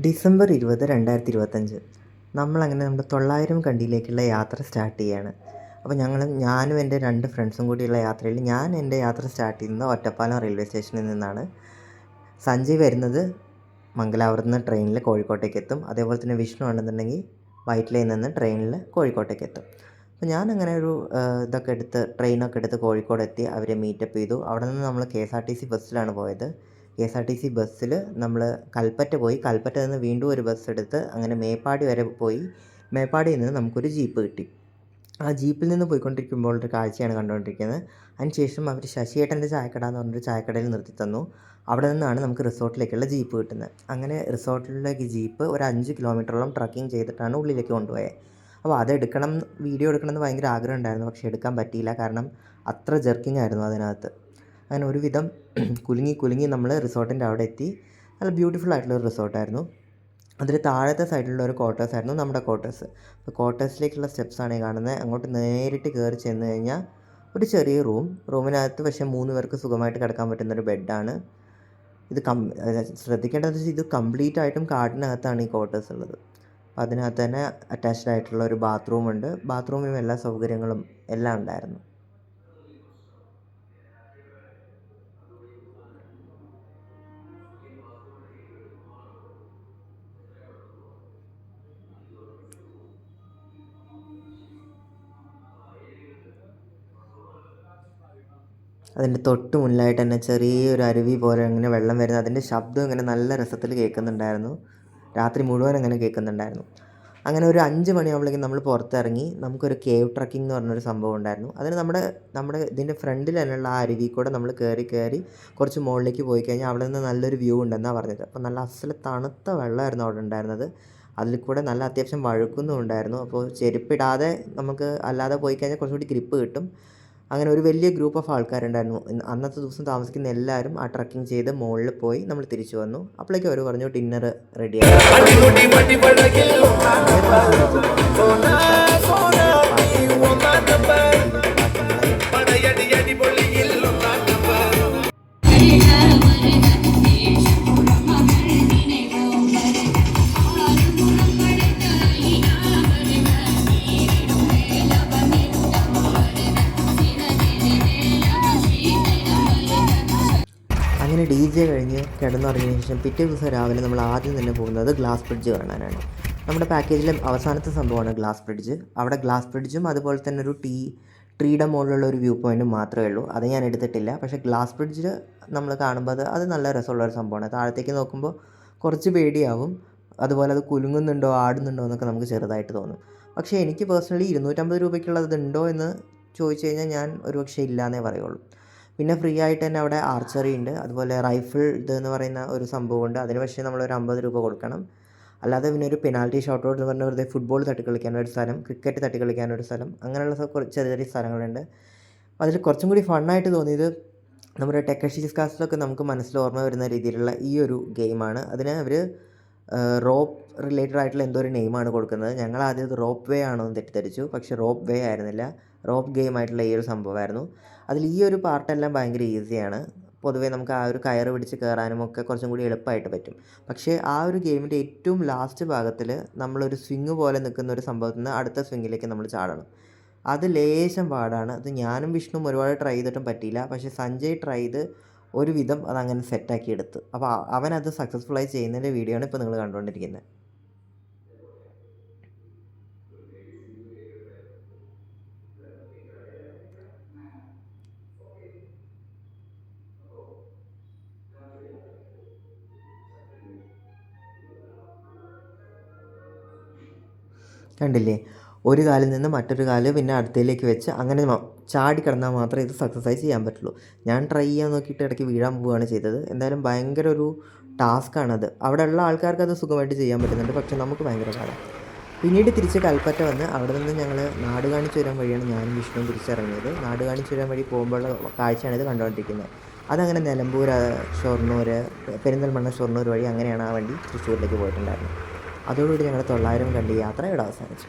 December 20, 2025 നമ്മളങ്ങനെ നമ്മുടെ 900 കണ്ടിയിലേക്കുള്ള യാത്ര സ്റ്റാർട്ട് ചെയ്യുകയാണ്. അപ്പോൾ ഞാനും എൻ്റെ 2 ഫ്രണ്ട്സും കൂടിയുള്ള യാത്രയിൽ ഞാൻ എൻ്റെ യാത്ര സ്റ്റാർട്ട് ചെയ്യുന്നത് ഒറ്റപ്പാലം റെയിൽവേ സ്റ്റേഷനിൽ നിന്നാണ്. സഞ്ജയ് വരുന്നത് മംഗലാപുരത്ത് നിന്ന് ട്രെയിനിൽ കോഴിക്കോട്ടേക്ക് എത്തും. അതേപോലെ തന്നെ വിഷ്ണു ആണെന്നുണ്ടെങ്കിൽ വൈറ്റിലയിൽ നിന്ന് ട്രെയിനിൽ കോഴിക്കോട്ടേക്ക് എത്തും. അപ്പോൾ ഞാനങ്ങനെ ഒരു ട്രെയിനൊക്കെ എടുത്ത് കോഴിക്കോട് എത്തി അവരെ മീറ്റപ്പ് ചെയ്തു. അവിടെ നിന്ന് നമ്മൾ KSRTC ബസ്സിലാണ് പോയത്. KSRTC ബസ്സിൽ നമ്മൾ കൽപ്പറ്റ പോയി. കൽപ്പറ്റയിൽ നിന്ന് വീണ്ടും ഒരു ബസ് എടുത്ത് അങ്ങനെ മേപ്പാടി വരെ പോയി. മേപ്പാടിയിൽ നിന്ന് നമുക്കൊരു ജീപ്പ് കിട്ടി. ആ ജീപ്പിൽ നിന്ന് പോയിക്കൊണ്ടിരിക്കുമ്പോൾ ഒരു കാഴ്ചയാണ് കണ്ടുകൊണ്ടിരിക്കുന്നത്. അതിനുശേഷം അവർ ശശിയേട്ടൻ്റെ ചായക്കട എന്ന് പറഞ്ഞൊരു ചായക്കടയിൽ നിർത്തി തന്നു. അവിടെ നിന്നാണ് നമുക്ക് റിസോർട്ടിലേക്കുള്ള ജീപ്പ് കിട്ടുന്നത്. അങ്ങനെ റിസോർട്ടിലേക്ക് ജീപ്പ് ഒരു 5 കിലോമീറ്ററോളം ട്രക്കിംഗ് ചെയ്തിട്ടാണ് ഉള്ളിലേക്ക് കൊണ്ടുപോയത്. അപ്പോൾ അതെടുക്കണം, വീഡിയോ എടുക്കണമെന്ന് ഭയങ്കര ആഗ്രഹം ഉണ്ടായിരുന്നു. പക്ഷേ എടുക്കാൻ പറ്റിയില്ല, കാരണം അത്ര ജെർക്കിംഗ് ആയിരുന്നു അതിനകത്ത്. അങ്ങനെ ഒരുവിധം കുലുങ്ങി നമ്മൾ റിസോർട്ടിൻ്റെ അവിടെ എത്തി. നല്ല ബ്യൂട്ടിഫുൾ ആയിട്ടുള്ളൊരു റിസോർട്ടായിരുന്നു. അതിൽ താഴത്തെ സൈഡിലുള്ള ഒരു ക്വാർട്ടേഴ്സ് ആയിരുന്നു നമ്മുടെ ക്വാർട്ടേഴ്സ്. അപ്പോൾ ക്വാർട്ടേഴ്സിലേക്കുള്ള സ്റ്റെപ്സാണ് ഈ കാണുന്നത്. അങ്ങോട്ട് നേരിട്ട് കയറി ചെന്ന് കഴിഞ്ഞാൽ ഒരു ചെറിയ റൂമിനകത്ത് പക്ഷേ 3 പേർക്ക് സുഖമായിട്ട് കിടക്കാൻ പറ്റുന്നൊരു ബെഡാണ്. ഇത് ശ്രദ്ധിക്കേണ്ടതെന്ന് വെച്ചാൽ ഇത് കംപ്ലീറ്റ് ആയിട്ടും കാടിനകത്താണ് ഈ ക്വാർട്ടേഴ്സ് ഉള്ളത്. അപ്പോൾ അതിനകത്ത് തന്നെ അറ്റാച്ച്ഡ് ആയിട്ടുള്ള ഒരു ബാത്റൂമുണ്ട്. ബാത്റൂമിലും എല്ലാ സൗകര്യങ്ങളും എല്ലാം ഉണ്ടായിരുന്നു. അതിൻ്റെ തൊട്ട് മുന്നിലായിട്ട് തന്നെ ചെറിയൊരു അരുവി പോലെ അങ്ങനെ വെള്ളം വരുന്നത്, അതിൻ്റെ ശബ്ദം ഇങ്ങനെ നല്ല രസത്തിൽ കേൾക്കുന്നുണ്ടായിരുന്നു. രാത്രി മുഴുവൻ അങ്ങനെ കേൾക്കുന്നുണ്ടായിരുന്നു. അങ്ങനെ ഒരു 5 മണിയാകുമ്പോഴേക്കും നമ്മൾ പുറത്തിറങ്ങി. നമുക്കൊരു കേവ് ട്രക്കിംഗ് എന്ന് പറഞ്ഞൊരു സംഭവം ഉണ്ടായിരുന്നു. അതിന് നമ്മുടെ ഇതിൻ്റെ ഫ്രണ്ടിൽ തന്നെയുള്ള ആ അരുവി കൂടെ നമ്മൾ കയറി കുറച്ച് മുകളിലേക്ക് പോയി കഴിഞ്ഞാൽ അവിടെ നിന്ന് നല്ലൊരു വ്യൂ ഉണ്ടെന്നാണ് പറഞ്ഞത്. അപ്പോൾ നല്ല അസല തണുത്ത വെള്ളമായിരുന്നു അവിടെ ഉണ്ടായിരുന്നത്. അതിൽ കൂടെ നല്ല അത്യാവശ്യം വഴുക്കുന്നും ഉണ്ടായിരുന്നു. അപ്പോൾ ചെരുപ്പിടാതെ നമുക്ക് അല്ലാതെ പോയി കഴിഞ്ഞാൽ കുറച്ചുകൂടി ഗ്രിപ്പ് കിട്ടും. അങ്ങനെ ഒരു വലിയ ഗ്രൂപ്പ് ഓഫ് ആൾക്കാരുണ്ടായിരുന്നു. അന്നത്തെ ദിവസം താമസിക്കുന്ന എല്ലാവരും ആ ട്രക്കിംഗ് ചെയ്ത് മുകളിൽ പോയി നമ്മൾ തിരിച്ചു വന്നു. അപ്പോഴേക്കും അവർ പറഞ്ഞു ഡിന്നർ റെഡിയായി. അങ്ങനെ DJ കഴിഞ്ഞ് കിടന്നുറങ്ങിയതിന് ശേഷം പിറ്റേ ദിവസം രാവിലെ നമ്മൾ ആദ്യം തന്നെ പോകുന്നത് ഗ്ലാസ് ബ്രിഡ്ജ് കാണാനാണ്. നമ്മുടെ പാക്കേജിലെ അവസാനത്തെ സംഭവമാണ് ഗ്ലാസ് ബ്രിഡ്ജ്. അവിടെ ഗ്ലാസ് ബ്രിഡ്ജും അതുപോലെ തന്നെ ഒരു ട്രീയുടെ മുകളിലുള്ള ഒരു വ്യൂ പോയിൻറ്റും മാത്രമേ ഉള്ളൂ. അത് ഞാൻ എടുത്തിട്ടില്ല. പക്ഷേ ഗ്ലാസ് ബ്രിഡ്ജിൽ നമ്മൾ കാണുമ്പോൾ അത് നല്ല രസമുള്ളൊരു സംഭവമാണ്. താഴത്തേക്ക് നോക്കുമ്പോൾ കുറച്ച് പേടിയാവും. അതുപോലെ അത് കുലുങ്ങുന്നുണ്ടോ ആടുന്നുണ്ടോ എന്നൊക്കെ നമുക്ക് ചെറുതായിട്ട് തോന്നും. പക്ഷേ എനിക്ക് പേഴ്സണലി 250 രൂപയ്ക്കുള്ളത് ഉണ്ടോ എന്ന് ചോദിച്ചു കഴിഞ്ഞാൽ ഞാൻ ഒരുപക്ഷെ ഇല്ലയെന്നേ പറയുള്ളൂ. പിന്നെ ഫ്രീ ആയിട്ട് തന്നെ അവിടെ ആർച്ചറി ഉണ്ട്. അതുപോലെ റൈഫിൾ എന്ന് പറയുന്ന ഒരു സംഭവമുണ്ട്. അതിന് പക്ഷേ നമ്മളൊരു 50 രൂപ കൊടുക്കണം. അല്ലാതെ പിന്നെ ഒരു പെനാൽറ്റി ഷോട്ട് ഔട്ട് എന്ന് പറഞ്ഞാൽ വെറുതെ ഫുട്ബോൾ തട്ടിക്കളിക്കാനൊരു സ്ഥലം, ക്രിക്കറ്റ് തട്ടിക്കളിക്കാനൊരു സ്ഥലം, അങ്ങനെയുള്ള ചെറിയ ചെറിയ സ്ഥലങ്ങളുണ്ട്. അതിൽ കുറച്ചും കൂടി ഫണ്ണായിട്ട് തോന്നിയത് നമ്മുടെ ടെക്കഷീസ് കാസ്റ്റിലൊക്കെ നമുക്ക് മനസ്സിൽ ഓർമ്മ വരുന്ന രീതിയിലുള്ള ഈ ഒരു ഗെയിമാണ്. അതിന് അവർ റോപ്പ് റിലേറ്റഡ് ആയിട്ടുള്ള എന്തോ ഒരു നെയിമാണ് കൊടുക്കുന്നത്. ഞങ്ങൾ ആദ്യം ഇത് റോപ്പ് വേ ആണോ എന്ന് തെറ്റിദ്ധരിച്ചു. പക്ഷേ റോപ്പ് വേ ആയിരുന്നില്ല, റോപ്പ് ഗെയിം ആയിട്ടുള്ള ഈ ഒരു സംഭവമായിരുന്നു. അതിൽ ഈ ഒരു പാർട്ടെല്ലാം ഭയങ്കര ഈസിയാണ്. പൊതുവേ നമുക്ക് ആ ഒരു കയറ് പിടിച്ച് കയറാനും ഒക്കെ കുറച്ചും കൂടി എളുപ്പമായിട്ട് പറ്റും. പക്ഷേ ആ ഒരു ഗെയിമിൻ്റെ ഏറ്റവും ലാസ്റ്റ് ഭാഗത്തിൽ നമ്മളൊരു സ്വിങ് പോലെ നിൽക്കുന്ന ഒരു സംഭവത്തിൽ നിന്ന് അടുത്ത സ്വിങ്ങിലേക്ക് നമ്മൾ ചാടണം. അത് ലേശം പാടാണ്. അത് ഞാനും വിഷ്ണുവും ഒരുപാട് ട്രൈ ചെയ്തിട്ടും പറ്റിയില്ല. പക്ഷേ സഞ്ജയ് ട്രൈ ചെയ്ത് ഒരുവിധം അതങ്ങനെ സെറ്റാക്കി എടുത്തു. അപ്പോൾ അവനത് സക്സസ്ഫുള്ളായി ചെയ്യുന്നതിൻ്റെ വീഡിയോ ആണ് ഇപ്പോൾ നിങ്ങൾ കണ്ടുകൊണ്ടിരിക്കുന്നത്. കണ്ടില്ലേ, ഒരു കാലിൽ നിന്ന് മറ്റൊരു കാല് പിന്നെ അടുത്തയിലേക്ക് വെച്ച് അങ്ങനെ ചാടി കിടന്നാൽ മാത്രമേ ഇത് സക്സസ്സായി ചെയ്യാൻ പറ്റുള്ളൂ. ഞാൻ ട്രൈ ചെയ്യാൻ നോക്കിയിട്ട് ഇടയ്ക്ക് വീഴാൻ പോവുകയാണ് ചെയ്തത്. എന്തായാലും ഭയങ്കര ഒരു ടാസ്ക്കാണത്. അവിടെ ഉള്ള ആൾക്കാർക്ക് അത് സുഖമായിട്ട് ചെയ്യാൻ പറ്റുന്നുണ്ട്, പക്ഷേ നമുക്ക് ഭയങ്കര പാടാണ്. പിന്നീട് തിരിച്ച് കൽപ്പറ്റ വന്ന് അവിടെ നിന്ന് ഞങ്ങൾ നാടുകാണിച്ചുരം വഴിയാണ് ഞാനും വിഷ്ണുവും തിരിച്ചിറങ്ങിയത്. നാടുകാണിച്ചുരം വഴി പോകുമ്പോഴുള്ള കാഴ്ചയാണ് ഇത് കണ്ടുകൊണ്ടിരിക്കുന്നത്. അതങ്ങനെ നിലമ്പൂർ, ഷൊർണൂർ, പെരിന്തൽമണ്ണ, ഷൊർണൂർ വഴി അങ്ങനെയാണ് ആ വണ്ടി തൃശ്ശൂരിലേക്ക് പോയിട്ടുണ്ടായിരുന്നത്. അതോടുകൂടി ഞങ്ങൾ 900 കണ്ടി യാത്ര ഇവിടെ അവസാനിച്ചു.